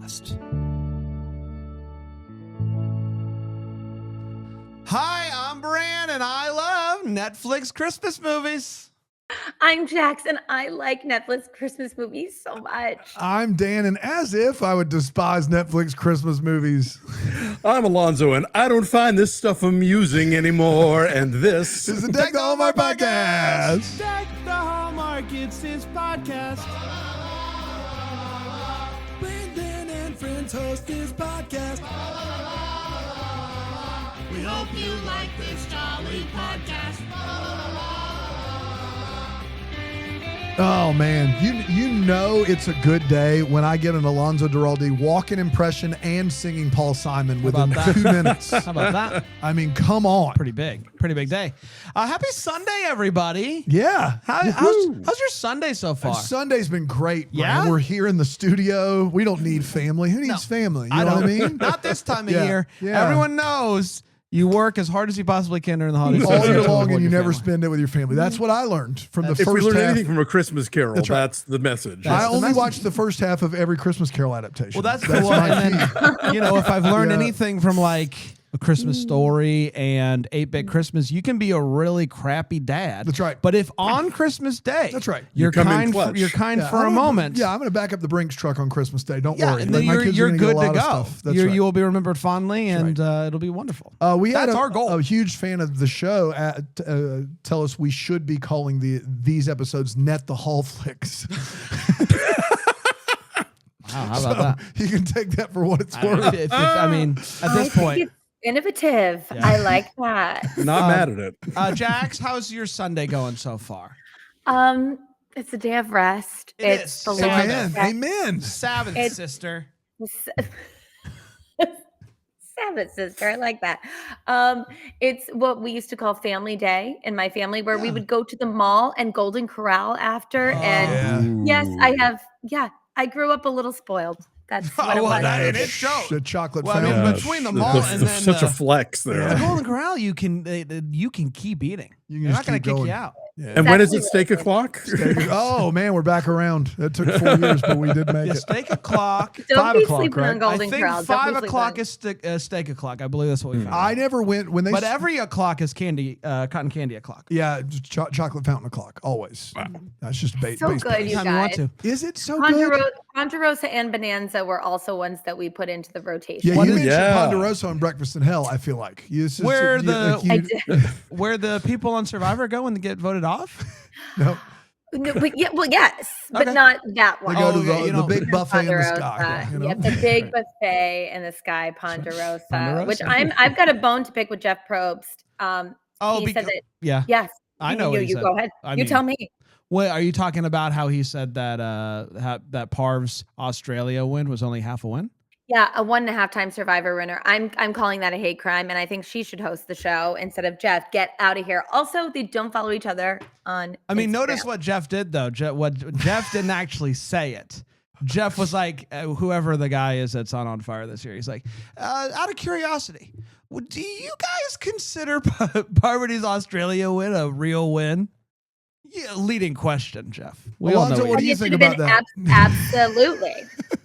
podcast. Hi, I'm Bran, and I love Netflix Christmas movies. I'm Jax, and I like Netflix Christmas movies so much. I'm Dan, and as if I would despise Netflix Christmas movies. I'm Alonso, and I don't find this stuff amusing anymore. And this is the Deck the Hallmark podcast. Deck the Hallmark, it's his podcast. Brandon and friends host his podcast. We hope you like this jolly podcast. Oh man, you know it's a good day when I get an Alonso Duralde walking impression and singing Paul Simon within 2 minutes. How about that? I mean, come on. Pretty big day. Happy Sunday, everybody. Yeah. How's your Sunday so far? Sunday's been great. Yeah? Brian. We're here in the studio. We don't need family. Who needs family? You know what I mean? Not this time of Yeah, year. yeah. Everyone knows you work as hard as you possibly can during the holidays. All year to long, avoid and you your never family. spend it with your family. That's what I learned from the if we first learn half. anything from A Christmas Carol, That's that's, right. the message. I the only message. watched the first half of every Christmas Carol adaptation. Well, that's my cool. And key. then, if I've learned Yeah. anything from like A Christmas Story and 8-Bit Christmas, you can be a really crappy dad. That's right. But if on Christmas Day, That's right. you're come in kind. clutch. You're kind Yeah, for I'm a gonna- moment. Yeah, I'm going to back up the Brinks truck on Christmas Day. Don't Yeah, worry. and Like, then my kids are you're gonna get a good to lot of go. stuff. That's right. You will be remembered fondly, and it'll be wonderful. We had That's our goal. a huge fan of the show tell us we should be calling these episodes Net the Hall Flicks. Wow, how about that? You can take that for what it's worth. I mean, at this point, It's innovative. Yeah. I like that. Not mad at it. Jax, how's your Sunday going so far? It's a day of rest. It It's is. the Amen. Lord's Amen. Sabbath, It's- sister. Sabbath, sister. I like that. It's what we used to call family day in my family, where we would go to the mall and Golden Corral after. And yes, I grew up a little spoiled. That's what it was. and it showed. The chocolate Well, I mean, fountain. between the mall and then such a flex there. the Golden Corral, you can keep eating. You can They're just not going to keep kick going. you out. And when is it? Steak o'clock? Oh man, we're back around. It took 4 years, but we did make Yeah, it. steak o'clock. Don't 5 be o'clock, sleeping right? on Golden I think Corral. Don't 5 be sleeping o'clock on- is steak o'clock. I believe that's what we found. I never went when they. But every o'clock is candy, cotton candy o'clock. yeah, chocolate fountain o'clock always. That's just bait. So good, you Anytime you want guys. to. Is it so good? Ponderosa and Bonanza were also ones that we put into the rotation. Yeah, you mentioned Yeah. Ponderosa on Breakfast in Hell. I feel like it's just, Where you- the- like you- I did. Where the people on Survivor go when they get voted off? no, No, but yes, but Okay. not that one. they go to yeah, the, you the know- big buffet in the Ponderosa. sky. You know? Yep, the big buffet in the sky, Ponderosa. Ponderosa. Which I've got a bone to pick with Jeff Probst. He said that. Yeah. Yes, I know what he You said. go ahead. I You mean- tell me. What are you talking about? How he said that that Parv's Australia win was only half a win? Yeah, a 1.5-time Survivor winner. I'm calling that a hate crime, and I think she should host the show instead of Jeff. Get out of here. Also, they don't follow each other on. I mean, Instagram. notice what Jeff did though. Jeff didn't actually say it. Jeff was like, whoever the guy is that's on Fire this year, he's like, out of curiosity, do you guys consider Parvati's Australia win a real win? Yeah, leading question, Jeff. We all Alonzo, know what you- do you It think should have about been that? Absolutely.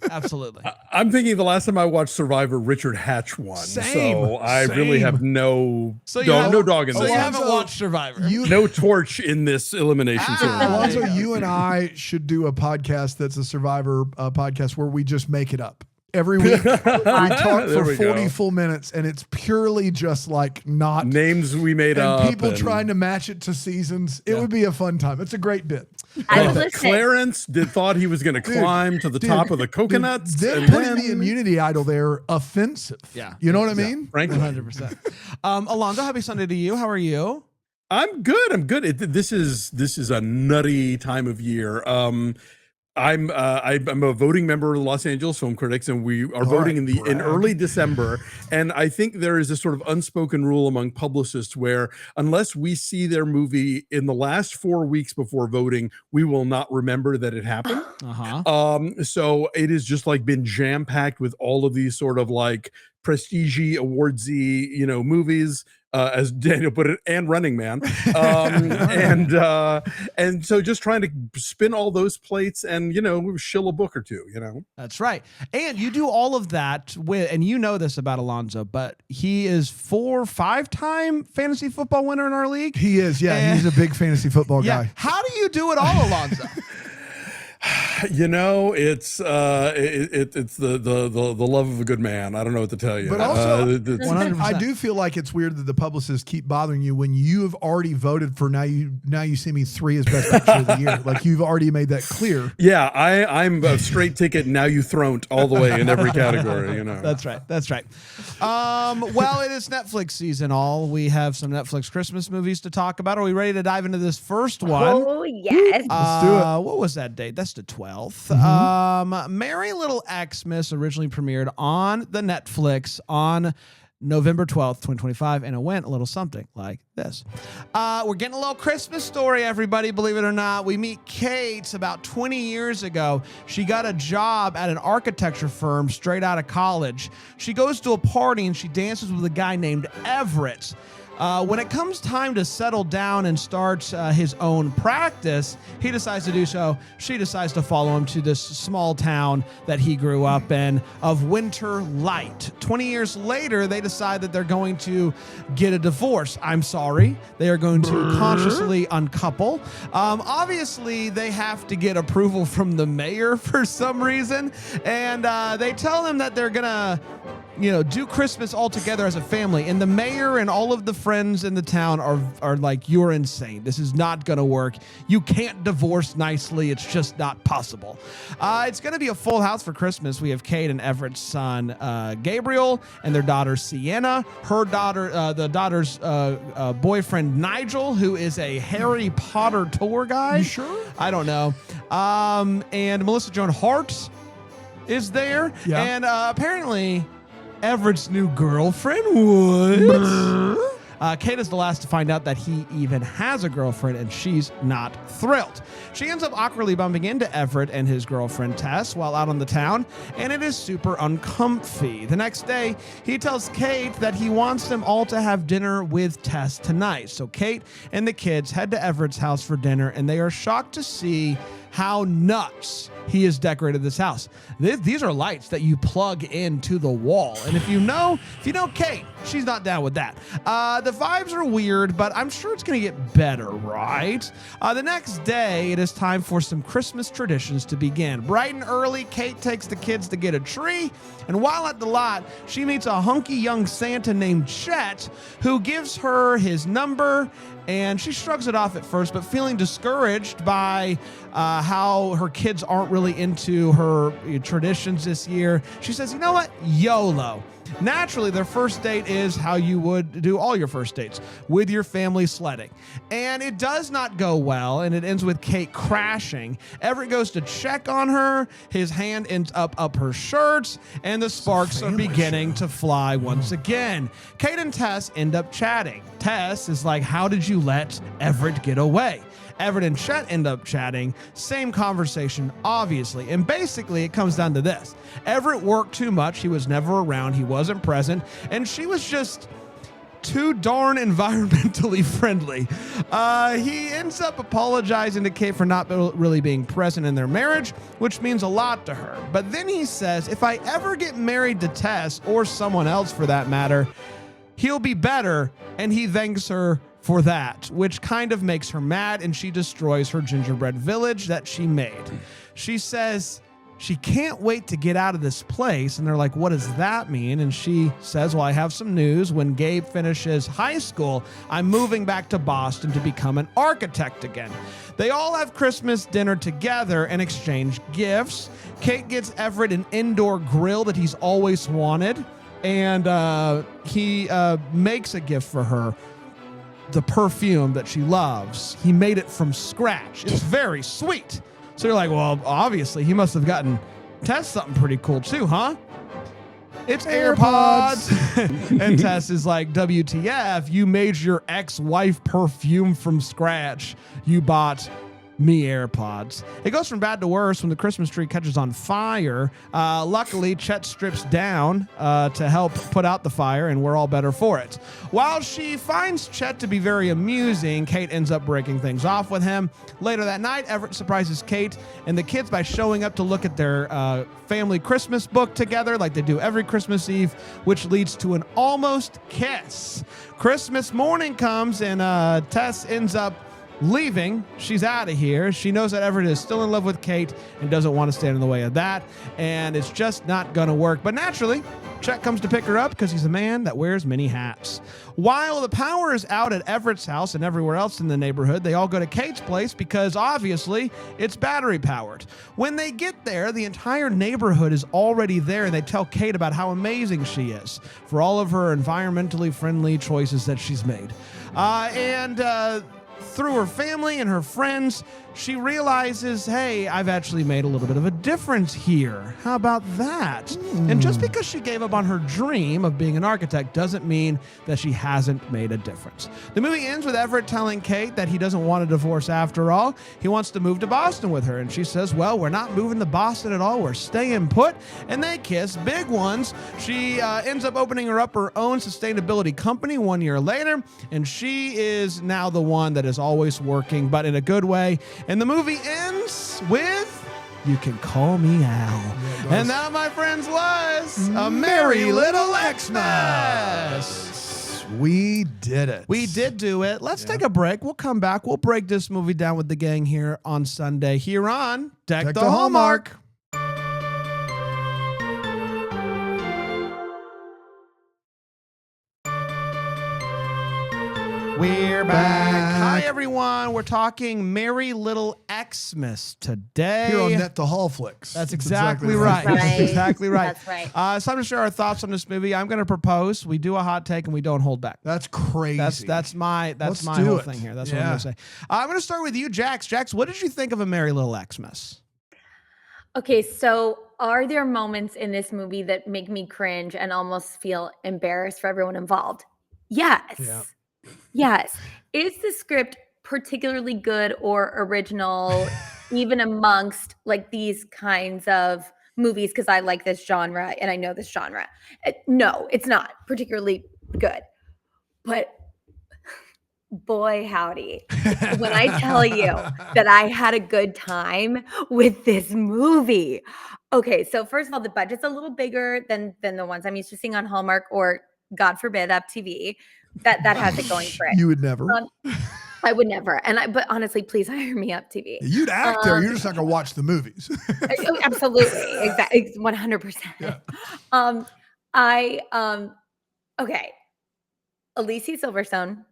Absolutely. I'm thinking the last time I watched Survivor, Richard Hatch won. Same, So I really same. have no So you dog, haven't- no dog in So this. you one. haven't watched Survivor. No torch in this elimination ceremony. Alonzo, there you go. you and I should do a podcast that's a Survivor podcast where we just make it up. Every week we talk There for we 40 go. full minutes, and it's purely just like not Names we made and up. people trying to match it to seasons. It would be a fun time. It's a great bit. I Well, listen. Clarence thought he was going to climb to the top of the coconuts. Then and putting the immunity idol there, offensive. Yeah. You know what I mean? Frankly, 100%. Alonzo, happy Sunday to you. How are you? I'm good. I'm good. This is a nutty time of year. I'm a voting member of the Los Angeles Film Critics, and we are voting in early December. And I think there is a sort of unspoken rule among publicists where unless we see their movie in the last 4 weeks before voting, we will not remember that it happened. So it has just like been jam packed with all of these sort of like prestige awardsy, movies. as Daniel put it, and Running Man. And so just trying to spin all those plates and, shill a book or two, That's right. And you do all of that with, and you know this about Alonso, but he is 4-5-time fantasy football winner in our league. He is, yeah. And he's a big fantasy football guy. How do you do it all, Alonso? It's the love of a good man. I don't know what to tell you. But also, I do feel like it's weird that the publicists keep bothering you when you have already voted for Now You See Me 3 as best picture of the year. Like you've already made that clear. Yeah, I'm a straight ticket. Now You Throned all the way in every category. That's right. Well, it is Netflix season. We have some Netflix Christmas movies to talk about. Are we ready to dive into this first one? Oh yes. Let's do it. What was that date? That's the 12th. Merry Little Xmas originally premiered on the Netflix on November 12th, 2025, and it went a little something like this. We're getting a little Christmas story, everybody, believe it or not. We meet Kate about 20 years ago. She got a job at an architecture firm straight out of college. She goes to a party and she dances with a guy named Everett. When it comes time to settle down and start his own practice, he decides to do so. She decides to follow him to this small town that he grew up in of Winter Light. 20 years later, they decide that they're going to get a divorce. I'm sorry. They are going to consciously uncouple. Obviously, they have to get approval from the mayor for some reason. And they tell him that they're going to do Christmas all together as a family. And the mayor and all of the friends in the town are like, you're insane. This is not going to work. You can't divorce nicely. It's just not possible. It's going to be a full house for Christmas. We have Kate and Everett's son, Gabriel, and their daughter, Sienna. Her daughter, the daughter's boyfriend, Nigel, who is a Harry Potter tour guide. You sure? I don't know. And Melissa Joan Hart is there. Yeah. And apparently Everett's new girlfriend would. Kate is the last to find out that he even has a girlfriend, and she's not thrilled. She ends up awkwardly bumping into Everett and his girlfriend Tess while out on the town, and it is super uncomfy. The next day, he tells Kate that he wants them all to have dinner with Tess tonight. So Kate and the kids head to Everett's house for dinner, and they are shocked to see how nuts he has decorated this house. These are lights that you plug into the wall. And if you know Kate, she's not down with that. The vibes are weird, but I'm sure it's going to get better, right? The next day, it is time for some Christmas traditions to begin. Bright and early, Kate takes the kids to get a tree. And while at the lot, she meets a hunky young Santa named Chet, who gives her his number. And she shrugs it off at first, but feeling discouraged by how her kids aren't really into her traditions this year, she says, you know what? YOLO. Naturally, their first date is how you would do all your first dates, with your family sledding. And it does not go well, and it ends with Kate crashing. Everett goes to check on her. His hand ends up her shirt, and the sparks are beginning to fly once again. Kate and Tess end up chatting. Tess is like, how did you let Everett get away? Everett and Chet end up chatting. Same conversation, obviously. And basically, it comes down to this. Everett worked too much. He was never around. He wasn't present. And she was just too darn environmentally friendly. He ends up apologizing to Kate for not really being present in their marriage, which means a lot to her. But then he says, if I ever get married to Tess, or someone else for that matter, he'll be better. And he thanks her for that, which kind of makes her mad, and she destroys her gingerbread village that she made. She says she can't wait to get out of this place, and they're like, what does that mean? And she says, well, I have some news. When Gabe finishes high school, I'm moving back to Boston to become an architect again. They all have Christmas dinner together and exchange gifts. Kate gets Everett an indoor grill that he's always wanted, and he makes a gift for her, the perfume that she loves. He made it from scratch. It's very sweet. So you're like, well, obviously he must have gotten Tess something pretty cool too, huh? It's AirPods. And Tess is like, WTF, you made your ex-wife perfume from scratch. You bought Me AirPods. It goes from bad to worse when the Christmas tree catches on fire. Luckily, Chet strips down to help put out the fire, and we're all better for it. While she finds Chet to be very amusing, Kate ends up breaking things off with him. Later that night, Everett surprises Kate and the kids by showing up to look at their family Christmas book together like they do every Christmas Eve, which leads to an almost kiss. Christmas morning comes, and Tess ends up leaving. She's out of here. She knows that Everett is still in love with Kate and doesn't want to stand in the way of that, and it's just not going to work. But naturally, Chet comes to pick her up because he's a man that wears many hats. While the power is out at Everett's house and everywhere else in the neighborhood, they all go to Kate's place because obviously it's battery powered. When they get there, the entire neighborhood is already there, and they tell Kate about how amazing she is for all of her environmentally friendly choices that she's made. Through her family and her friends, she realizes, hey, I've actually made a little bit of a difference here. How about that? And just because she gave up on her dream of being an architect doesn't mean that she hasn't made a difference. The movie ends with Everett telling Kate that he doesn't want a divorce after all. He wants to move to Boston with her. And she says, well, we're not moving to Boston at all. We're staying put. And they kiss, big ones. She ends up opening her own sustainability company 1 year later. And she is now the one that is always working, but in a good way. And the movie ends with, you can call me Al. And that, my friends, was A Merry Little Xmas. We did it. We did do it. Let's take a break. We'll come back. We'll break this movie down with the gang here on Sunday here on Deck the Hallmark. We're back. Hi, everyone. We're talking Merry Little Xmas today. Here on Net the Hall Flicks. That's exactly right. That's exactly right. That's right. It's time to share our thoughts on this movie. I'm going to propose. We do a hot take and we don't hold back. That's crazy. That's my whole thing here. That's what I'm going to say. I'm going to start with you, Jax. Jax, what did you think of A Merry Little Xmas? Okay, so are there moments in this movie that make me cringe and almost feel embarrassed for everyone involved? Yes. Yeah. Yes. Is the script particularly good or original, even amongst like these kinds of movies? Because I like this genre and I know this genre. No, it's not particularly good. But boy, howdy. When I tell you that I had a good time with this movie. Okay, so first of all, the budget's a little bigger than the ones I'm used to seeing on Hallmark or, God forbid, Up TV. That has it going for it. You would never. I would never. But honestly, please hire me, Up TV. You'd act there. You're just not gonna watch the movies. Absolutely, exactly, 100%. Yeah. Okay. Alicia Silverstone,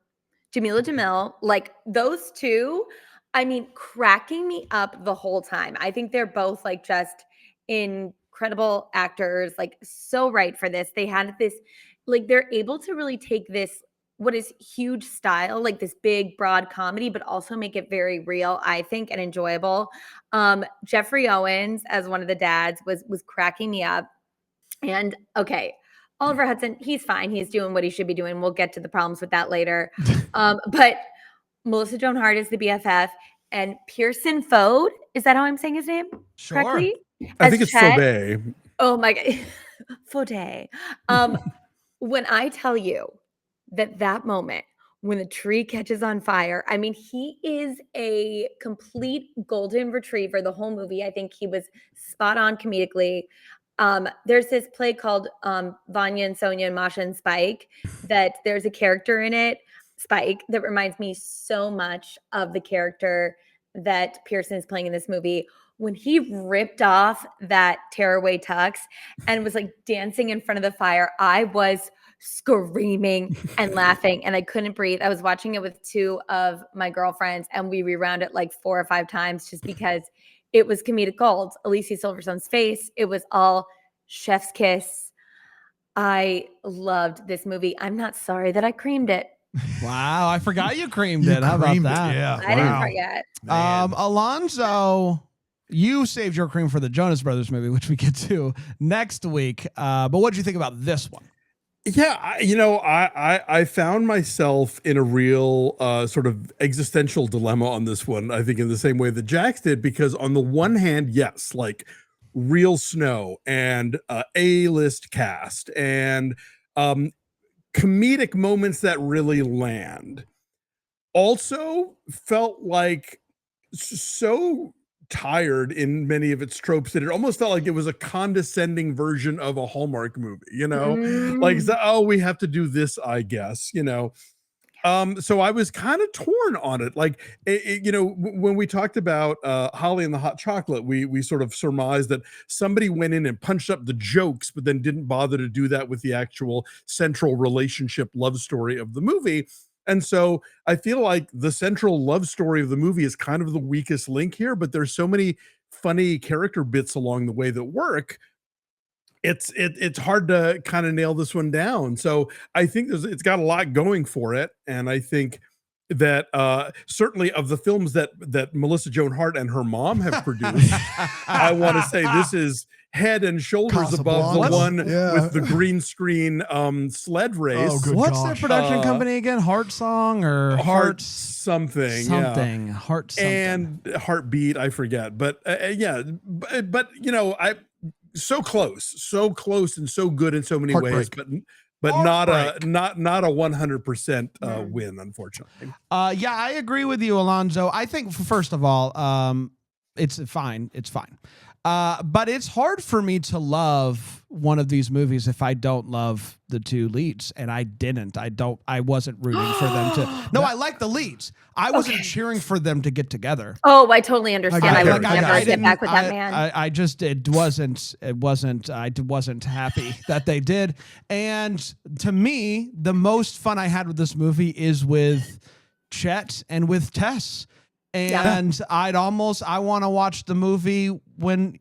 Jamil, like those two. I mean, cracking me up the whole time. I think they're both like just incredible actors, like so right for this. They had this. Like they're able to really take this, what is huge style, like this big, broad comedy, but also make it very real, I think, and enjoyable. Jeffrey Owens as one of the dads was cracking me up. And okay, Oliver Hudson, he's fine. He's doing what he should be doing. We'll get to the problems with that later. But Melissa Joan Hart is the BFF, and Pierson Fodé, is that how I'm saying his name correctly? I think it's Chet. Fodé. Oh my God, Fodé. When I tell you that moment when the tree catches on fire, I mean, he is a complete golden retriever the whole movie. I think he was spot on comedically. There's this play called Vanya and Sonia and Masha and Spike that there's a character in it, Spike, that reminds me so much of the character that Pierson is playing in this movie. When he ripped off that tearaway tux and was like dancing in front of the fire, I was screaming and laughing and I couldn't breathe. I was watching it with two of my girlfriends and we rewound it like 4 or 5 times just because it was comedic gold. Alicia Silverstone's face, it was all chef's kiss. I loved this movie. I'm not sorry that I creamed it. Wow, I forgot you creamed it. How about that? Yeah. I didn't forget. Alonso, you saved your cream for the Jonas Brothers movie, which we get to next week. But what did you think about this one? Yeah, I found myself in a real sort of existential dilemma on this one. I think in the same way that Jax did, because on the one hand, yes, like real snow and A-list cast and comedic moments that really land. Also felt like so tired in many of its tropes that it almost felt like it was a condescending version of a Hallmark movie, like, oh, we have to do this, I guess, so I was kind of torn on it. Like, when we talked about Holly and the Hot Chocolate, we sort of surmised that somebody went in and punched up the jokes, but then didn't bother to do that with the actual central relationship love story of the movie. And so I feel like the central love story of the movie is kind of the weakest link here, but there's so many funny character bits along the way that work. It's hard to kind of nail this one down. So I think it's got a lot going for it. And I think that certainly of the films that Melissa Joan Hart and her mom have produced, I want to say this is head and shoulders above the one with the green screen sled race. Oh, good What's gosh. their production company again? Heart Song or Heart something? Something. Heart something. And Heartbeat, I forget. But but so close and so good in so many ways, but not a 100% win, unfortunately. Yeah, I agree with you, Alonso. I think first of all, it's fine. It's fine. But it's hard for me to love one of these movies if I don't love the two leads, and I didn't. I wasn't rooting for them to. No, I like the leads. I wasn't cheering for them to get together. Oh, I totally understand. I would never get back with that man. I just I wasn't happy that they did. And to me, the most fun I had with this movie is with Chet and with Tess. And I want to watch the movie when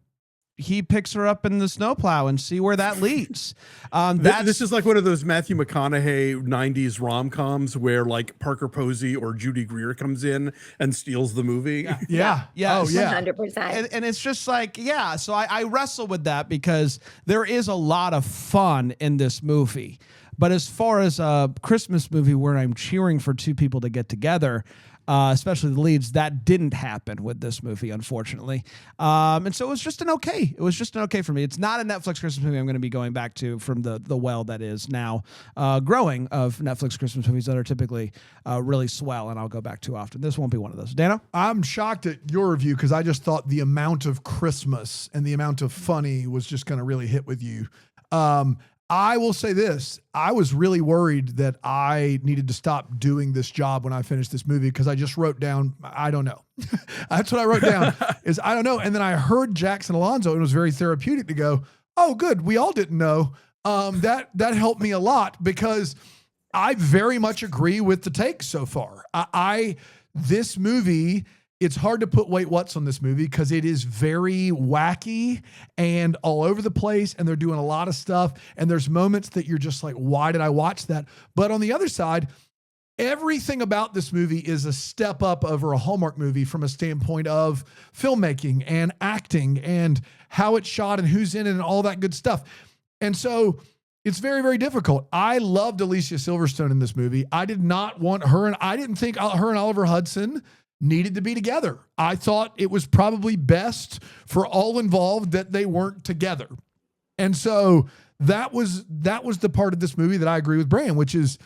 he picks her up in the snowplow and see where that leads. This is like one of those Matthew McConaughey 90s rom-coms where like Parker Posey or Judy Greer comes in and steals the movie. Yeah. Oh, yeah. 100%. And it's just like, so I wrestle with that because there is a lot of fun in this movie. But as far as a Christmas movie where I'm cheering for two people to get together, especially the leads, that didn't happen with this movie, unfortunately. And so it was just an okay. It was just an okay for me. It's not a Netflix Christmas movie I'm going to be going back to from the well that is now growing of Netflix Christmas movies that are typically really swell and I'll go back too often. This won't be one of those. Dano? I'm shocked at your review because I just thought the amount of Christmas and the amount of funny was just going to really hit with you. I will say this. I was really worried that I needed to stop doing this job when I finished this movie because I just wrote down, I don't know. That's what I wrote down is I don't know. And then I heard Jackson Alonso and it was very therapeutic to go, oh, good. We all didn't know. That helped me a lot because I very much agree with the take so far. This movie, it's hard to put wait what's on this movie because it is very wacky and all over the place and they're doing a lot of stuff and there's moments that you're just like, why did I watch that? But on the other side, everything about this movie is a step up over a Hallmark movie from a standpoint of filmmaking and acting and how it's shot and who's in it and all that good stuff. And so it's very, very difficult. I loved Alicia Silverstone in this movie. I did not want her and I didn't think her and Oliver Hudson needed to be together. I thought it was probably best for all involved that they weren't together. And so that was the part of this movie that I agree with Bran, which is,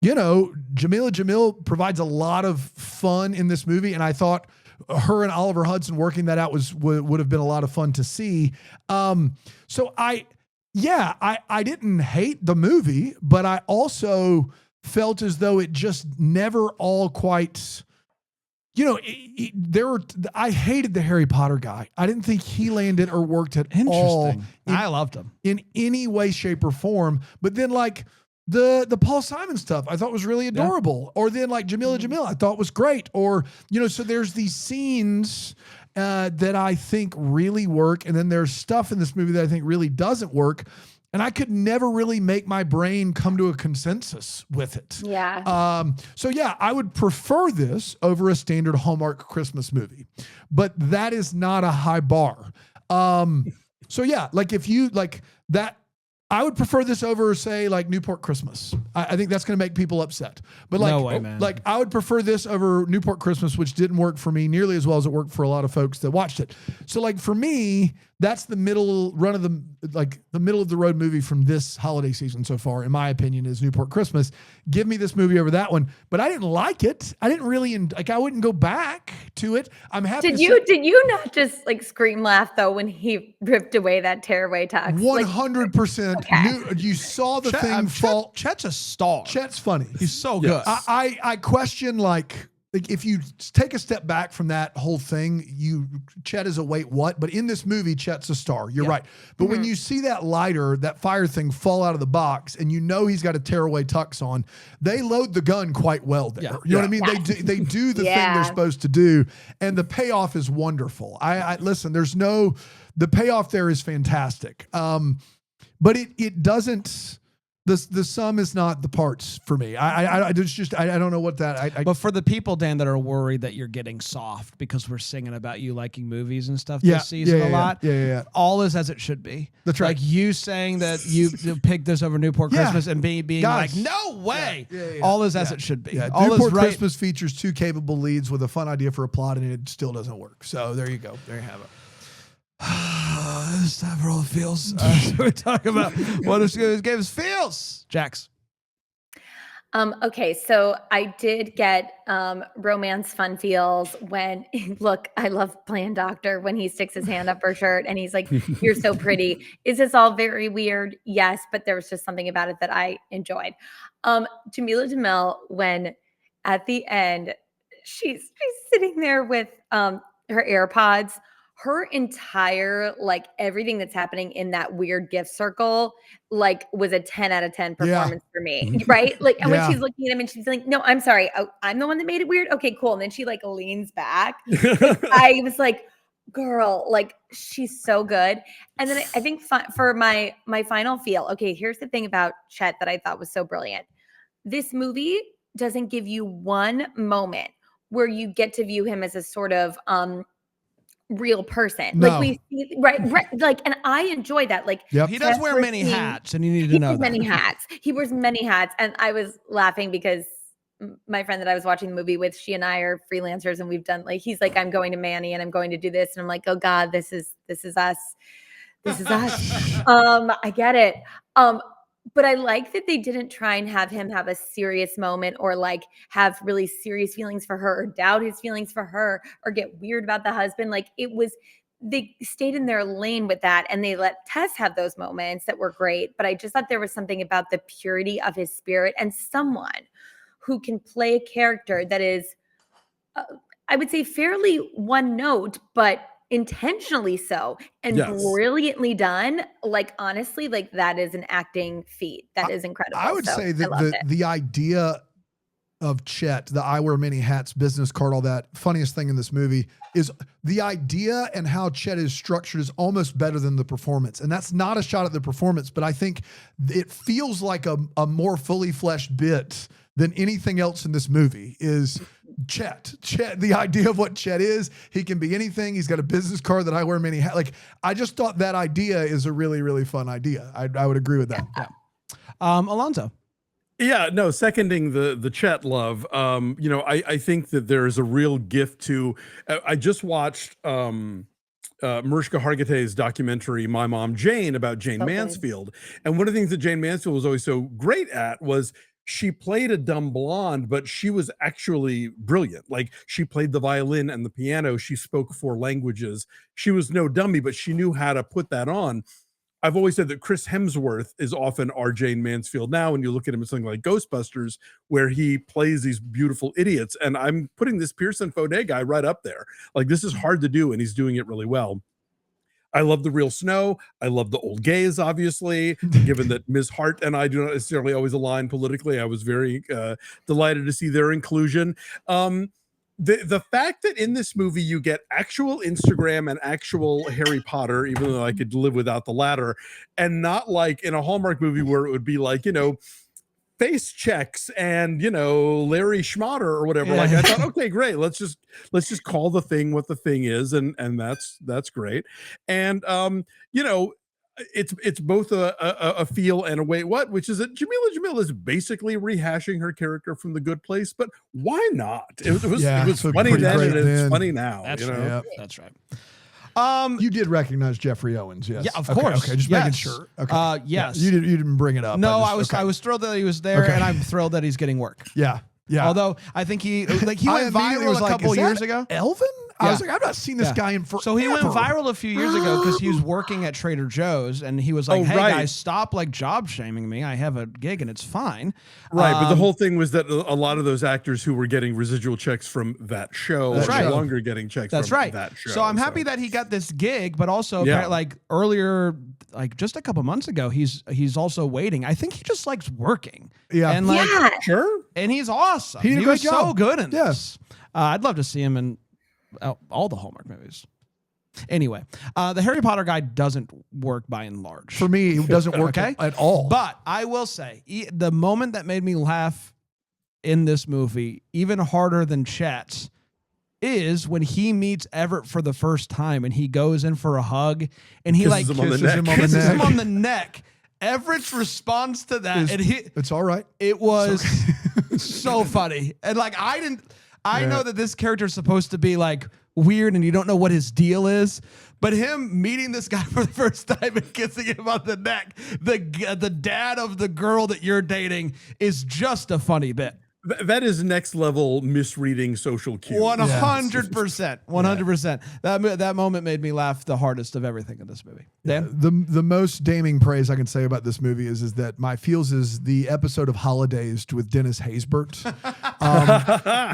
Jamil provides a lot of fun in this movie. And I thought her and Oliver Hudson working that out would have been a lot of fun to see. So I didn't hate the movie, but I also felt as though it just never all quite, I hated the Harry Potter guy. I didn't think he landed or worked at all. I loved him in any way, shape, or form. But then like the Paul Simon stuff I thought was really adorable. Or then like Jamila I thought was great. Or, so there's these scenes that I think really work. And then there's stuff in this movie that I think really doesn't work. And I could never really make my brain come to a consensus with it. Yeah. So yeah, I would prefer this over a standard Hallmark Christmas movie, but that is not a high bar. So yeah, like if you like that, I would prefer this over, say, like Newport Christmas. I think that's going to make people upset. But like, No way, man. like I would prefer this over Newport Christmas, which didn't work for me nearly as well as it worked for a lot of folks that watched it. So like for me, that's the middle of the road movie from this holiday season so far, in my opinion, is Newport Christmas. Give me this movie over that one. But I didn't like it. I didn't really I wouldn't go back to it. I'm happy. Did you not just like scream laugh though when he ripped away that tearaway tux? 100%. Okay. You saw the thing fall. Chet's a star. Chet's funny. He's so good. I question like if you take a step back from that whole thing, Chet is a wait what? But in this movie, Chet's a star. You're right. But when you see that lighter, that fire thing fall out of the box, and you know he's got a tearaway tux on, they load the gun quite well there. Yeah. You know what I mean? They do the thing they're supposed to do, and the payoff is wonderful. I listen. The payoff there is fantastic. But it doesn't. The sum is not the parts for me. I don't know what that. But for the people, Dan, that are worried that you're getting soft because we're singing about you liking movies and stuff this season a lot. Yeah. All is as it should be. That's right. Like you saying that you picked this over Newport Christmas and being Guys. like, no way. Yeah. All is as it should be. Yeah. All Newport is right. Christmas features two capable leads with a fun idea for a plot, and it still doesn't work. So there you go. There you have it. It's time for all the feels. So we talk about what this game is feels. Jax. Okay, so I did get romance fun feels when look, I love playing doctor when he sticks his hand up her shirt and he's like, "You're so pretty." Is this all very weird? Yes, but there was just something about it that I enjoyed. Jamil when at the end she's sitting there with her AirPods. Her entire, like everything that's happening in that weird gift circle, like was a 10 out of 10 performance for me. Right. Like, and when she's looking at him and she's like, "No, I'm sorry. I'm the one that made it weird." Okay, cool. And then she like leans back. I was like, girl, like she's so good. And then I think for my final feel, okay, here's the thing about Chet that I thought was so brilliant. This movie doesn't give you one moment where you get to view him as a sort of, real person. No. Like we see, right. Like, and I enjoy that. Like He does wear many hats, and you need to know that. Many hats. He wears many hats. And I was laughing because my friend that I was watching the movie with, she and I are freelancers and we've done like, he's like, "I'm going to Manny and I'm going to do this." And I'm like, "Oh God, this is us. This is us." I get it. But I like that they didn't try and have him have a serious moment or like have really serious feelings for her or doubt his feelings for her or get weird about the husband. Like they stayed in their lane with that and they let Tess have those moments that were great. But I just thought there was something about the purity of his spirit and someone who can play a character that is, I would say fairly one note, but intentionally so and brilliantly done. Like honestly, like that is an acting feat that is incredible. I would say that the idea of Chet, the "I wear many hats" business card, all that, funniest thing in this movie is the idea and how Chet is structured is almost better than the performance. And that's not a shot at the performance, but I think it feels like a more fully fleshed bit than anything else in this movie is Chet, the idea of what Chet is. He can be anything. He's got a business card that "I wear many hats." Like, I just thought that idea is a really, really fun idea. I would agree with that. Yeah. Alonso. Yeah, no, seconding the Chet love. I think that there is a real gift to. I just watched Mariska Hargitay's documentary "My Mom Jane" about Jane Mansfield, and one of the things that Jane Mansfield was always so great at was she played a dumb blonde, but she was actually brilliant. Like she played the violin and the piano. She spoke 4 languages. She was no dummy, but she knew how to put that on. I've always said that Chris Hemsworth is often our Jane Mansfield now. When you look at him in something like Ghostbusters, where he plays these beautiful idiots. And I'm putting this Pierson Fodé guy right up there. Like this is hard to do, and he's doing it really well. I love the real snow. I love the old gays, obviously, given that Ms. Hart and I do not necessarily always align politically. I was very delighted to see their inclusion. The fact that in this movie you get actual Instagram and actual Harry Potter, even though I could live without the latter, and not like in a Hallmark movie where it would be like, face checks and Larry Schmatter or whatever. Yeah. Like I thought, okay, great. Let's just call the thing what the thing is, and that's great. And it's both a feel and a wait what, which is that Jamila is basically rehashing her character from The Good Place, but why not? It was funny then and it's funny now. That's you know? right. Yep. That's right. You did recognize Jeffrey Owens, yes? Yeah, of course. Okay, just making sure. Okay. Yes. Yeah, you didn't bring it up. No, I was thrilled that he was there, and I'm thrilled that he's getting work. Yeah. Yeah. Although I think he went viral a couple years ago. Elvin? I was like, I've not seen this guy in forever. So he went viral a few years ago because he was working at Trader Joe's, and he was like, "Hey guys, stop like job shaming me. I have a gig and it's fine." Right, but the whole thing was that a lot of those actors who were getting residual checks from that show are no longer getting checks from that show. So I'm happy that he got this gig, but also like earlier, like just a couple months ago, he's also waiting. I think he just likes working. Yeah, and like sure, and he's awesome. He was so good in this. I'd love to see him in all the Hallmark movies. Anyway, the Harry Potter guy doesn't work by and large. For me, it doesn't work at all. But I will say, the moment that made me laugh in this movie, even harder than Chet's, is when he meets Everett for the first time and he goes in for a hug and he like kisses him on the neck. Everett's response to that, it's all right. It was so funny. And like, I know that this character is supposed to be like weird and you don't know what his deal is, but him meeting this guy for the first time and kissing him on the neck, the dad of the girl that you're dating, is just a funny bit. That is next level misreading social cues. 100%. 100%. That moment made me laugh the hardest of everything in this movie. Dan? The most damning praise I can say about this movie is that my feels is the episode of Holidays with Dennis Haysbert,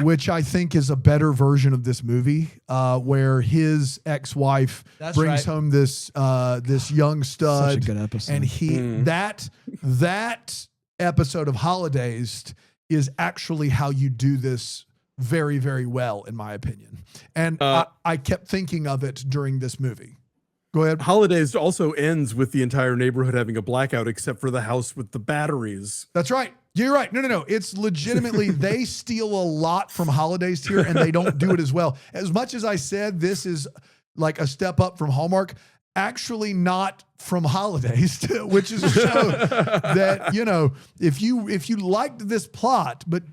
which I think is a better version of this movie, where his ex-wife brings home this young stud. Such a good episode. And that episode of Holidays is actually how you do this very, very well, in my opinion. And I kept thinking of it during this movie. Go ahead. Holidays also ends with the entire neighborhood having a blackout except for the house with the batteries. That's right. You're right. No. It's legitimately, they steal a lot from Holidays here and they don't do it as well. As much as I said, this is like a step up from Hallmark, actually not from Holidays, which is a show that, if you liked this plot, but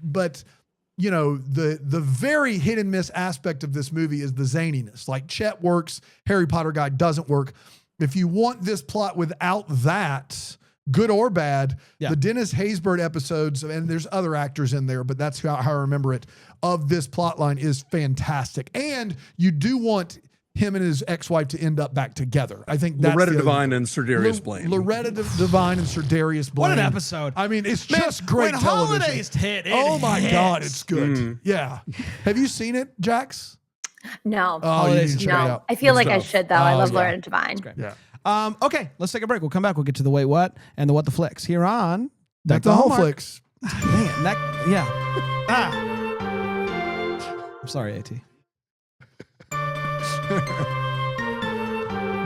the very hit and miss aspect of this movie is the zaniness. Like Chet works, Harry Potter guy doesn't work. If you want this plot without that, good or bad, the Dennis Haysbert episodes, and there's other actors in there, but that's how I remember it, of this plot line is fantastic. And you do want him and his ex-wife to end up back together. I think that's Loretta Devine and Sir Darius Blaine. Loretta Devine and Sir Darius Blaine. What an episode. I mean, it's just great when television. Holidays hit, oh my God, it's good. Yeah. Have you seen it, Jax? No. Oh, you need to check it out. I feel like I should, though. I love Loretta Devine. Yeah. Okay, let's take a break. We'll come back. We'll get to the Wait What and the What the Flicks here on Deck the Hallmark Flicks. Man, I'm sorry, AT.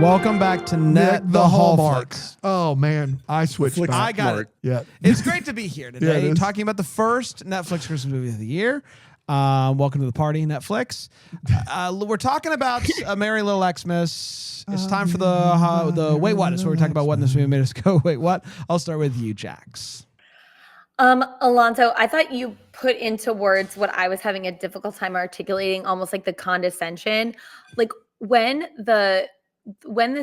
Welcome back to Neck the Hallmark. Oh man, I switched. I got it. Yeah, it's great to be here today, talking about the first Netflix Christmas movie of the year. Welcome to the party, Netflix. We're talking about A Merry Little Xmas. It's time for the Wait What. It's where we're talking about what in this movie made us go wait what. I'll start with you, Jax. Alonso, I thought you put into words what I was having a difficult time articulating, almost like the condescension. Like when the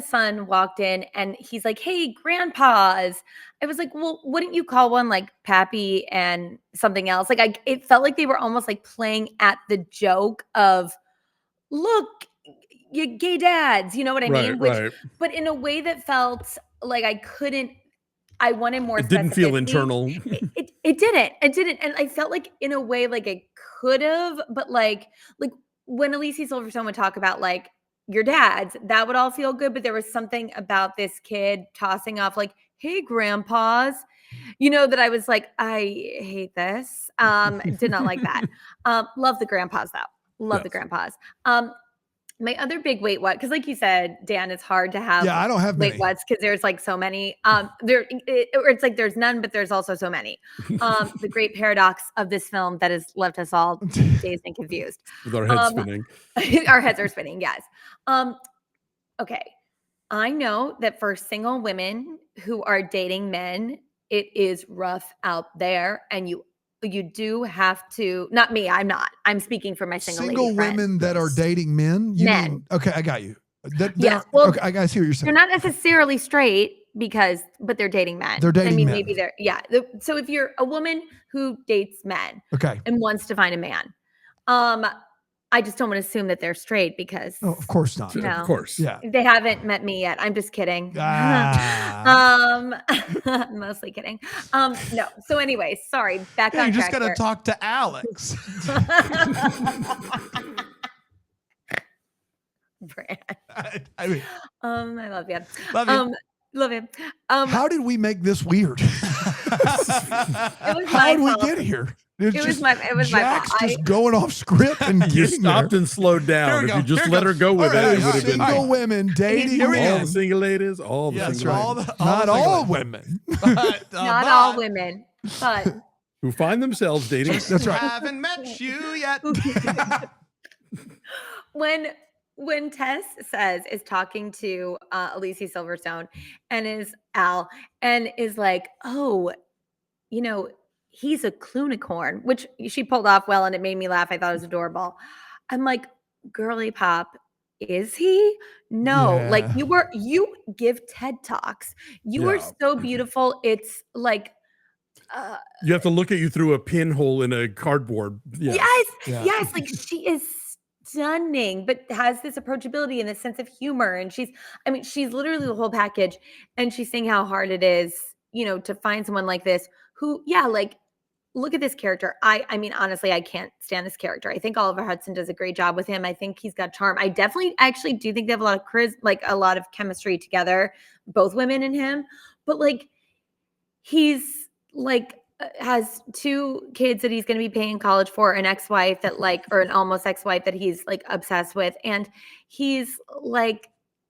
son walked in and he's like, "Hey, grandpas," I was like, well, wouldn't you call one like Pappy and something else? Like it felt like they were almost like playing at the joke of, look, you gay dads, you know what I mean? But in a way that felt like I wanted more. It didn't feel internal. It didn't. And I felt like in a way like it could have, but like when Alicia Silverstone would talk about like your dads, that would all feel good. But there was something about this kid tossing off like, "Hey, grandpas," that I was like, I hate this. Did not like that. Love the grandpas though. Love the grandpas. My other big wait what, because like you said, Dan, it's hard to have I don't have wait whats because there's like so many. It's like there's none, but there's also so many. The great paradox of this film that has left us all dazed and confused. With our heads spinning. Our heads are spinning, yes. Okay. I know that for single women who are dating men, it is rough out there, and you do have to. Not me. I'm not. I'm speaking for my single lady friends. women that are dating men. You Men. mean? Okay, I got you. Yes. Well, okay, I see what you're saying. They're not necessarily straight but they're dating men. They're dating men. Maybe they're so if you're a woman who dates men, okay, and wants to find a man, I just don't want to assume that they're straight because of course not. No, of course, yeah, they haven't met me yet. I'm just kidding. Mostly kidding. No. So anyway, sorry. Back on track. You just gotta talk to Alex. Brand. I mean, I love you. Love you. Love you. How did we make this weird? How did we get here? It was my Jack's fault. just going off script and you getting stopped there. and slowed down. If you just let her go with All it, it would have been Single fine. women dating Here we men. All the single ladies, all the Yes, single all ladies the- Not the single all ladies. women. But, Not all women, but who find themselves dating. That's right. Haven't met you yet. when Tess is talking to Alicia Silverstone and is Al and is like, oh, he's a clunicorn, which she pulled off well and it made me laugh. I thought it was adorable. I'm like, girly pop, is he? No, Yeah. like you give TED Talks. You are so beautiful. It's like You have to look at you through a pinhole in a cardboard. yes, Yeah. yes, like she is stunning, but has this approachability and this sense of humor. And she's literally the whole package. And she's saying how hard it is, to find someone like this who, look at this character. I mean, honestly, I can't stand this character. I think Oliver Hudson does a great job with him. I think he's got charm. I actually do think they have a lot of a lot of chemistry together, both women and him. But he's has 2 kids that he's going to be paying college for, an ex-wife that or an almost ex-wife that he's obsessed with. And he's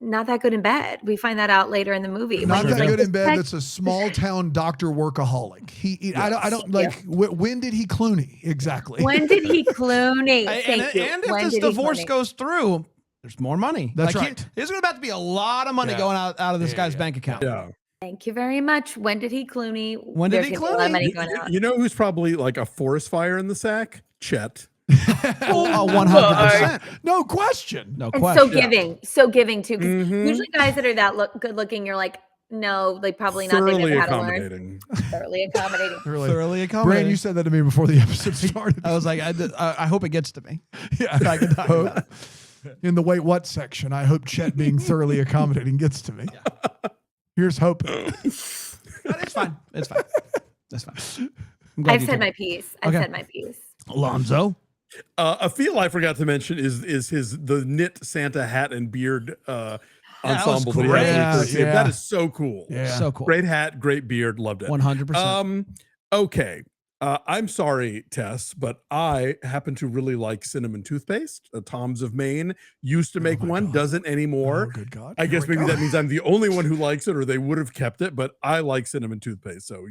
not that good in bed. We find that out later in the movie. Not When that he's good in bed. That's a small town doctor workaholic. I don't when did he Clooney exactly? When did he Clooney? Thank you. And if When this did he divorce Clooney? goes through, there's more money. That's right. There's about to be a lot of money going out of this guy's bank account. Yeah. Thank you very much. When did he Clooney? When did he There's gonna be a lot of Clooney? money going out. You know who's probably like a forest fire in the sack? Chet. Oh, 100%. No question. No And question. so giving too. Because Mhm. usually guys that are that good looking, you're like, no, probably not. They Thoroughly never had to learn. accommodating. Thoroughly accommodating. Thoroughly Brand, accommodating. you said that to me before the episode started. I was like, I hope it gets to me. Yeah, I can talk about it. In the wait what section, I hope Chet being thoroughly accommodating gets to me. Here's hoping. But it's fine. It's fine. That's fine. I'm glad I've you said took my it. piece. I've Okay. said my piece. Alonso. A feel I forgot to mention is the knit Santa hat and beard ensemble that he great. has in the first scene. Yeah. That is so cool. Yeah. So cool. Great hat, great beard, loved it. 100%. Okay. I'm sorry, Tess, but I happen to really like cinnamon toothpaste. Tom's of Maine used to make my one, God. doesn't anymore. Oh, good God. I Here guess we maybe go. that means I'm the only one who likes it, or they would have kept it. But I like cinnamon toothpaste, so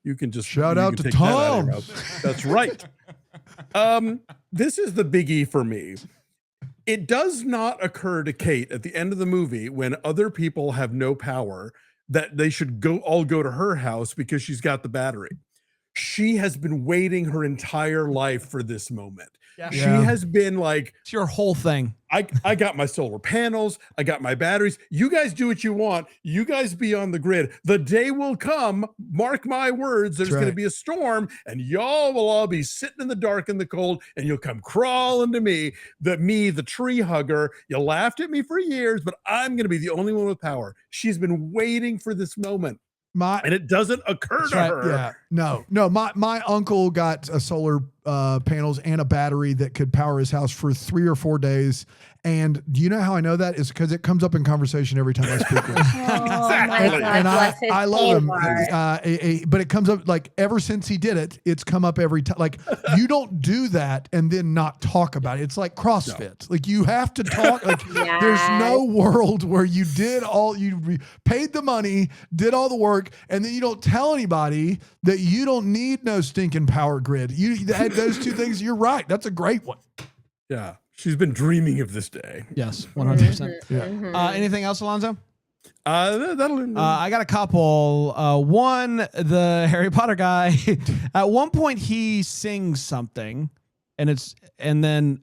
you can just Shout you out can to take that out of your Tom. mouth. That's right. This is the biggie for me. It does not occur to Kate at the end of the movie when other people have no power that they should all go to her house because she's got the battery. She has been waiting her entire life for this moment. Yeah. She Yeah. has been like, It's your whole thing. I got my solar panels. I got my batteries. You guys do what you want. You guys be on the grid. The day will come. Mark my words. There's That's going to right. be a storm and y'all will all be sitting in the dark and the cold and you'll come crawling to me, the tree hugger. You laughed at me for years, but I'm going to be the only one with power. She's been waiting for this moment. And it doesn't occur to her. Yeah, no. My uncle got a solar panels and a battery that could power his house for 3 or 4 days. And do you know how I know that? Is because it comes up in conversation every time I speak with him. Oh my Exactly. God, And bless his I love him. heart. But it comes up ever since he did it, it's come up every time. You don't do that and then not talk about it. It's like CrossFit. You have to talk. There's no world where you paid the money, did all the work, and then you don't tell anybody that you don't need no stinking power grid. You had those 2 things. You're right. That's a great one. Yeah. She's been dreaming of this day. Yes, 100%. Yeah. Anything else, Alonso? That'll. I got a couple. One, the Harry Potter guy. At one point, he sings something, and then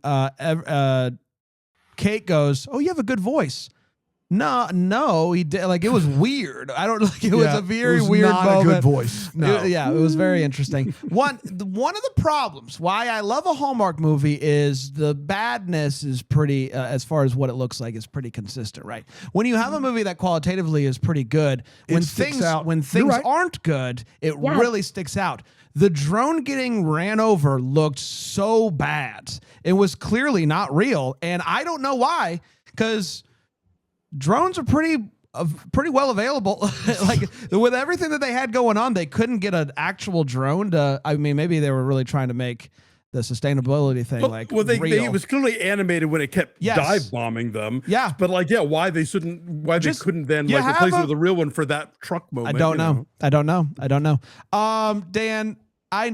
Kate goes, "Oh, you have a good voice." No, he did. Like, it was weird. I don't like. It was a very weird not moment. a good voice. No. It was very interesting. One of the problems why I love a Hallmark movie is the badness is pretty, as far as what it looks like, is pretty consistent, right? When you have a movie that qualitatively is pretty good, when things right. aren't good, it really sticks out. The drone getting ran over looked so bad. It was clearly not real, and I don't know why, because drones are pretty well available. Like, with everything that they had going on, they couldn't get an actual drone to. I mean, maybe they were really trying to make the sustainability thing real. It was clearly animated when it kept dive bombing them. Yeah, but they couldn't then replace it with a real one for that truck moment. I don't know. Dan, I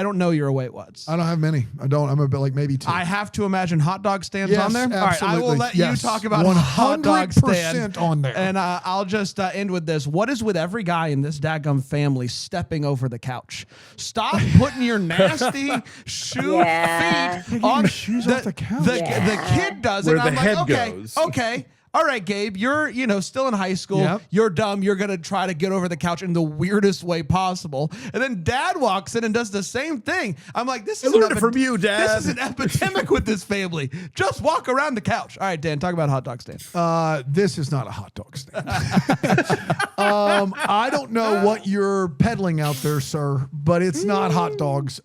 don't know your await what's. I don't have many. I don't. I'm a bit like maybe 2. I have to imagine hot dog stands on there. Absolutely. All right, I will let you talk about 100% hot dog stand on there. And I'll just end with this. What is with every guy in this daggum family stepping over the couch? Stop putting your nasty feet on shoes off the couch. The kid does it. Where the I'm head like, goes. Okay. All right, Gabe, you're still in high school. Yep. You're dumb. You're going to try to get over the couch in the weirdest way possible. And then Dad walks in and does the same thing. I'm like, this is from you, Dad. This is an epidemic with this family. Just walk around the couch. All right, Dan, talk about hot dog stand. This is not a hot dog stand. I don't know what you're peddling out there, sir, but it's not hot dogs.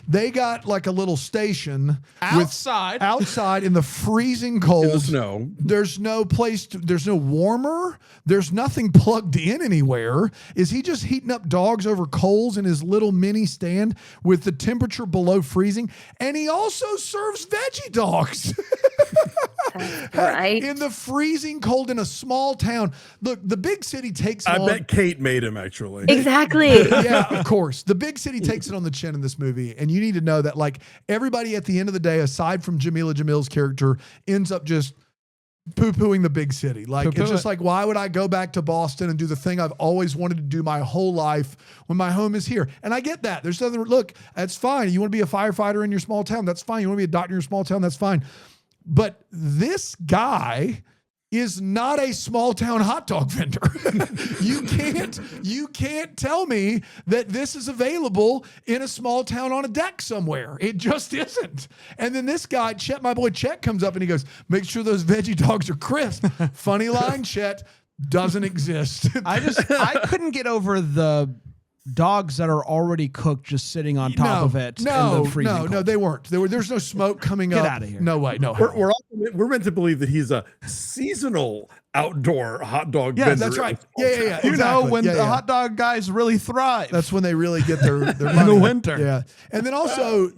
They got like a little station outside in the freezing cold. In the snow. There's no place there's no warmer. There's nothing plugged in anywhere. Is he just heating up dogs over coals in his little mini stand with the temperature below freezing? And he also serves veggie dogs. Right. In the freezing cold in a small town. Look, the big city takes I bet Kate made him, actually. Exactly. Yeah, of course. The big city takes it on the chin in this movie. And you need to know that, like, everybody at the end of the day, aside from Jamil's character, ends up just poo-pooing the big city. Like, it's just like, why would I go back to Boston and do the thing I've always wanted to do my whole life when my home is here? And I get that. There's nothing, look, that's fine. You want to be a firefighter in your small town? That's fine. You want to be a doctor in your small town? That's fine. But this guy is not a small town hot dog vendor. You can't tell me that this is available in a small town on a deck somewhere. It just isn't. And then this guy, Chet, my boy Chet, comes up and he goes, make sure those veggie dogs are crisp. Funny line, Chet, doesn't exist. I couldn't get over the dogs that are already cooked just sitting on top of it. No, cold. they weren't. There's no smoke coming up. Get out of here. No way. No. We're meant to believe that he's a seasonal outdoor hot dog vendor. Yeah, that's right. Yeah. You know, when the yeah. hot dog guys really thrive. That's when they really get their money. In the winter. Yeah. And then also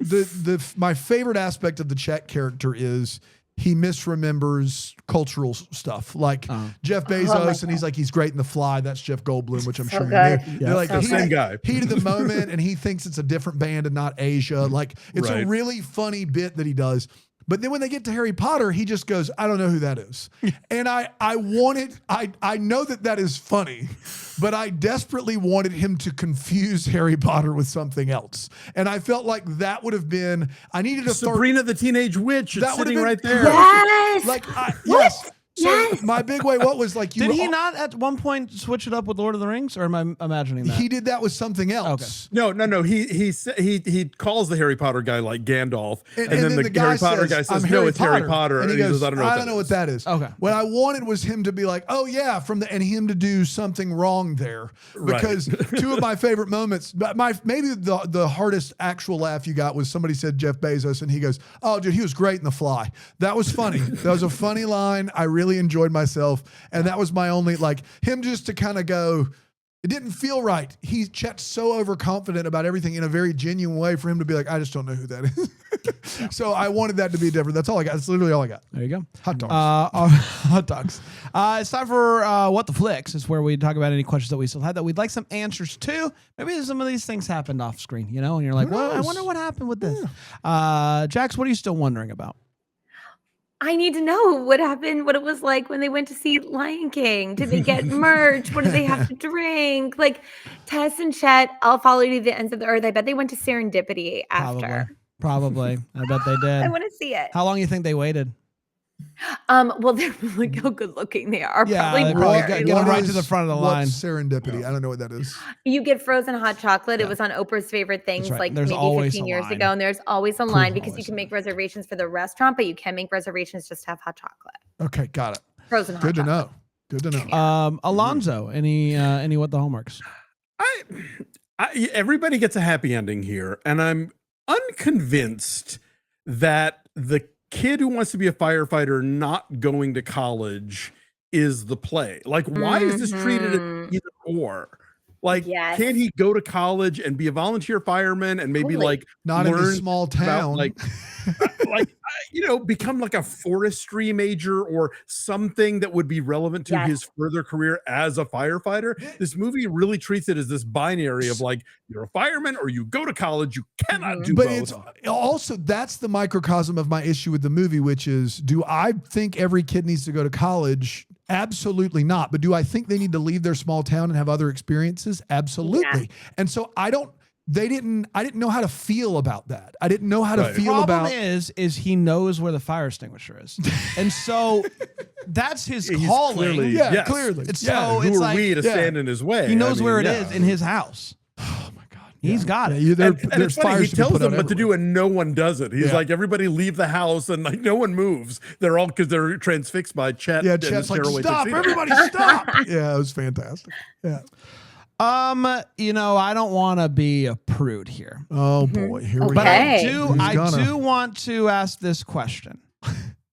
my favorite aspect of the Chet character is he misremembers cultural stuff, like Jeff Bezos, and he's like, he's great in The Fly. That's Jeff Goldblum, which I'm sure you knew. Yeah. They're like, same guy. Heat of the moment, and he thinks it's a different band and not Asia. Like, it's a really funny bit that he does. But then when they get to Harry Potter, he just goes, I don't know who that is. And I know that is funny, but I desperately wanted him to confuse Harry Potter with something else. And I felt like that would have been, I needed a Sabrina the Teenage Witch. It's sitting right there. Yes. Like, yes. So Yes. my big way, what was like, Did he not at one point switch it up with Lord of the Rings, or am I imagining that? He did that with something else. No. He calls the Harry Potter guy like Gandalf, and then the guy Harry Potter guy says, "No, it's Harry Potter," and he goes, says, "I don't know what that is." Okay. What I wanted was him to be like, "Oh yeah," and him to do something wrong there, because two of my favorite moments, maybe the hardest actual laugh you got was somebody said Jeff Bezos, and he goes, "Oh, dude, he was great in The Fly." That was funny. That was a funny line. I really enjoyed myself. And that was my only, like, him just to kind of go, it didn't feel right. Chet's so overconfident about everything in a very genuine way for him to be like, I just don't know who that is. So I wanted that to be different. That's all I got. That's literally all I got. There you go. Hot dogs. Hot dogs. It's time for What the Flicks. It's where we talk about any questions that we still had that we'd like some answers to. Maybe some of these things happened off screen, you know, and you're like, well, I wonder what happened with this. Jax, what are you still wondering about? I need to know what happened, what it was like when they went to see Lion King. Did they get merch? What did they have to drink? Like Tess and Chet, I'll follow you to the ends of the earth. I bet they went to Serendipity after. Probably. I bet they did. I want to see it. How long do you think they waited? Well, they're like how good looking they are. Yeah, Probably they probably very get them long. right to the front of the line. What's serendipity? I don't know what that is. You get frozen hot chocolate. It was on Oprah's favorite things right. like There's maybe always 15 a years line. ago. And there's always a line because Always you can a make reservations for the restaurant, but you can make reservations just to have hot chocolate. Okay, got it. Frozen hot Good to chocolate. know. Good to know. Alonso, any what the hallmarks? Everybody gets a happy ending here, and I'm unconvinced that the kid who wants to be a firefighter not going to college is the play. Like, why is this treated as either or? Like, Yes. can't he go to college and be a volunteer fireman and maybe Totally. like Not in learn a small about, town. become like a forestry major or something that would be relevant to Yes. his further career as a firefighter? This movie really treats it as this binary of like, you're a fireman or you go to college. You cannot do But both. it's also, that's the microcosm of my issue with the movie, which is, do I think every kid needs to go to college? Absolutely not. But do I think they need to leave their small town and have other experiences? Absolutely. And so I didn't know how to feel about that. I didn't know how to feel Problem about. is he knows where the fire extinguisher is, and so that's his He's calling. clearly, Yeah, yes. clearly. It's Yeah, so Who it's are like we to stand in his way? he knows I mean, where it yeah. is in his house. Oh my God. He's got it. Yeah, And there's it's funny, he fires to be tells put them out what to do, everywhere. and no one does it. He's Yeah. like, everybody leave the house, and like no one moves. They're all because they're transfixed by Chet. Yeah, and the Chet's like, tearaway stop, tuxedo." everybody stop. Yeah, it was fantastic. Yeah. I don't want to be a prude here, Oh boy, here we but go. I Okay. do. Who's I gonna? do want to ask this question.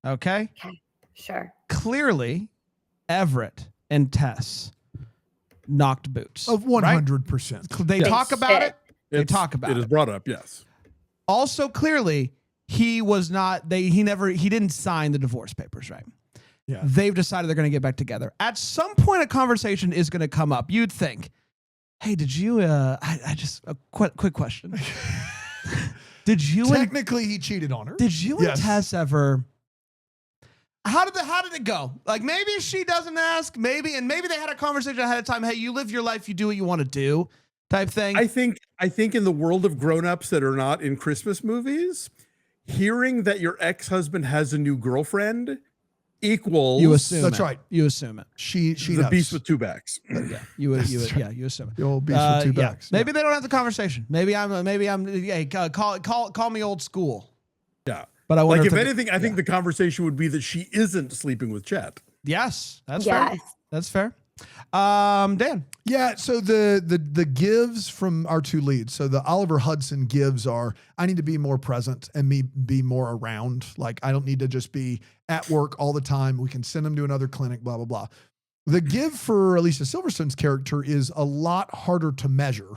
Okay. Sure. Clearly, Everett and Tess knocked boots. Of right? 100%. They Yes. talk about Shit. it. They talk about It is it. brought up, yes. Also, clearly, he was not. He didn't sign the divorce papers, right? Yeah. They've decided they're going to get back together. At some point, a conversation is going to come up. You'd think, hey, did you? I just a quick question. Did you? Technically, he cheated on her. Did you and Yes. Tess ever? How did it go? Like maybe she doesn't ask, maybe they had a conversation ahead of time. Hey, you live your life, you do what you want to do, type thing. I think in the world of grown-ups that are not in Christmas movies, hearing that your ex-husband has a new girlfriend equals You assume That's it. right. You assume it. She the knows. beast with two backs. Yeah, you assume it. The old beast with two backs. Maybe they don't have the conversation. Maybe I'm. Hey, call me old school. Yeah. But I wonder Like if the- anything, I think the conversation would be that she isn't sleeping with Chet. Yes, that's fair. Yes. That's fair. Dan. Yeah, so the gives from our two leads. So the Oliver Hudson gives are, I need to be more present and be more around. Like I don't need to just be at work all the time. We can send them to another clinic, blah, blah, blah. The give for Alicia Silverstone's character is a lot harder to measure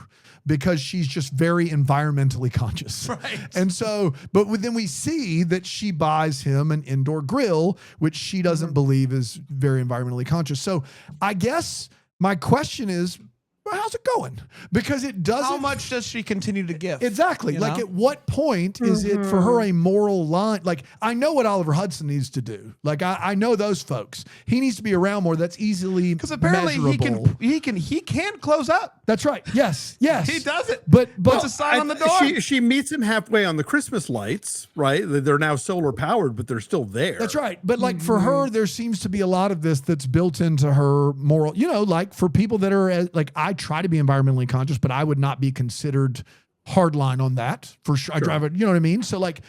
because she's just very environmentally conscious. Right. And so, but then we see that she buys him an indoor grill, which she doesn't believe is very environmentally conscious. So I guess my question is, well, how's it going? Because it doesn't. How much does she continue to give? Exactly. You Like know? at what point is it for her a moral line? Like I know what Oliver Hudson needs to do. Like I know those folks. He needs to be around more. That's easily Because apparently measurable. he can close up. That's right. Yes. Yes. He does it. But Puts a sign on the door. She meets him halfway on the Christmas lights, right? They're now solar powered, but they're still there. that's right. But like for her, there seems to be a lot of this that's built into her moral, like for people that are like, I try to be environmentally conscious, but I would not be considered hardline on that for sure. I drive it, you know what I mean? So like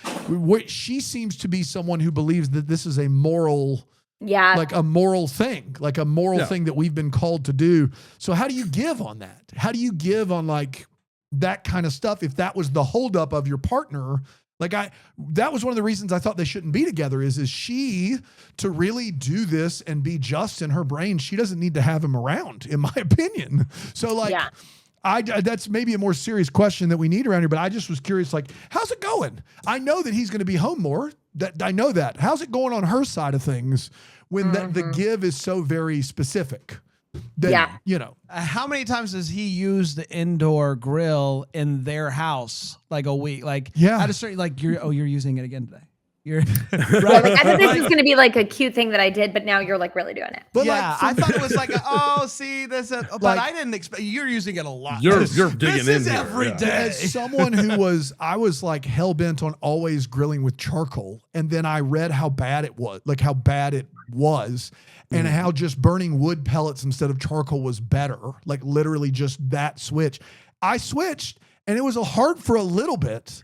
she seems to be someone who believes that this is a moral, Yeah. like a moral thing, like a moral Yeah. thing that we've been called to do. So how do you give on that? How do you give on like that kind of stuff? If that was the holdup of your partner, that was one of the reasons I thought they shouldn't be together is she to really do this and be just in her brain. She doesn't need to have him around, in my opinion. So like, Yeah. that's maybe a more serious question that we need around here, but I just was curious, like, how's it going? I know that he's going to be home more. I know that. How's it going on her side of things when the give is so very specific? That, Yeah. How many times does he use the indoor grill in their house like a week? Like Yeah. at a certain you're using it again today. You're Yeah, like, I thought this was going to be like a cute thing that I did, but now you're like really doing it. But yeah, like, I thought it was like, see this, but Like- I didn't expect. You're using it a lot. You're digging this in is here, every yeah. day. as someone I was like hell bent on always grilling with charcoal, and then I read how bad it was, and how just burning wood pellets instead of charcoal was better. Like literally just that switch. I switched, and it was hard for a little bit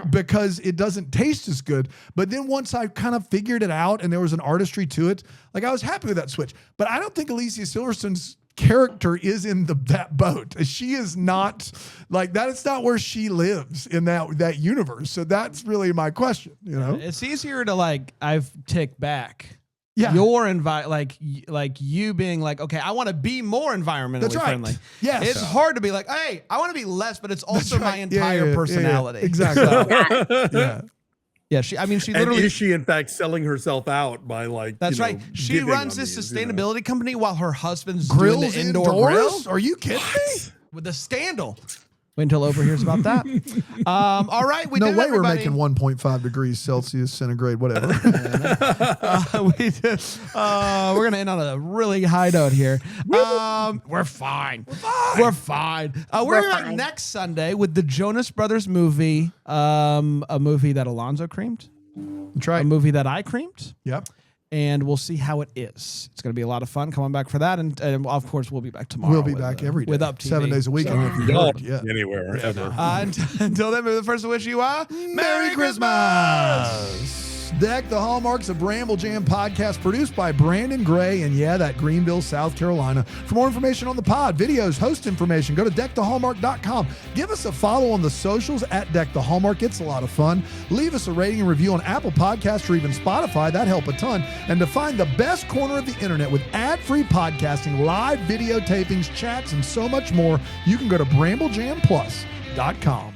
because it doesn't taste as good. But then once I kind of figured it out, and there was an artistry to it, like I was happy with that switch. But I don't think Alicia Silverstone's character is in that boat. She is not like that. It's not where she lives in that universe. So that's really my question. You know, It's easier to like I've ticked back. Yeah. Your like you being like, okay, I want to be more environmentally That's right. friendly. Yes. It's hard to be like, hey, I want to be less, but it's also my right. Yeah, entire yeah, personality. yeah. Exactly. Yeah. Yeah. Yeah, she And literally. is she in fact selling herself out by like? That's you know, right. She giving runs on this these, you know? sustainability company while her husband's doing Grills the indoor indoors? grill Are you kidding me? with the scandal. Wait until Oprah hears about that. All right, we No did way everybody. we're making 1.5 degrees Celsius centigrade, whatever. We did. We're gonna end on a really high note here. We're fine. We're fine. We're back fine. next Sunday with the Jonas Brothers movie. A movie that Alonso creamed. That's A right. movie that I creamed. Yep. And we'll see how it is. It's going to be a lot of fun coming back for that. And of course, we'll be back tomorrow. We'll be with, back every day. with Up TV. 7 days a week. I don't know if you've Y'all heard. Yeah. anywhere ever. Until then, we're the first to wish you a Merry Christmas! Deck the Hallmarks, a Bramble Jam podcast produced by Brandon Gray and that Greenville, South Carolina. For more information on the pod, videos, host information, go to deckthehallmark.com. Give us a follow on the socials at Deck the Hallmark. It's a lot of fun. Leave us a rating and review on Apple Podcasts or even Spotify. That'd help a ton. And to find the best corner of the internet with ad-free podcasting, live video tapings, chats, and so much more, you can go to BrambleJamPlus.com.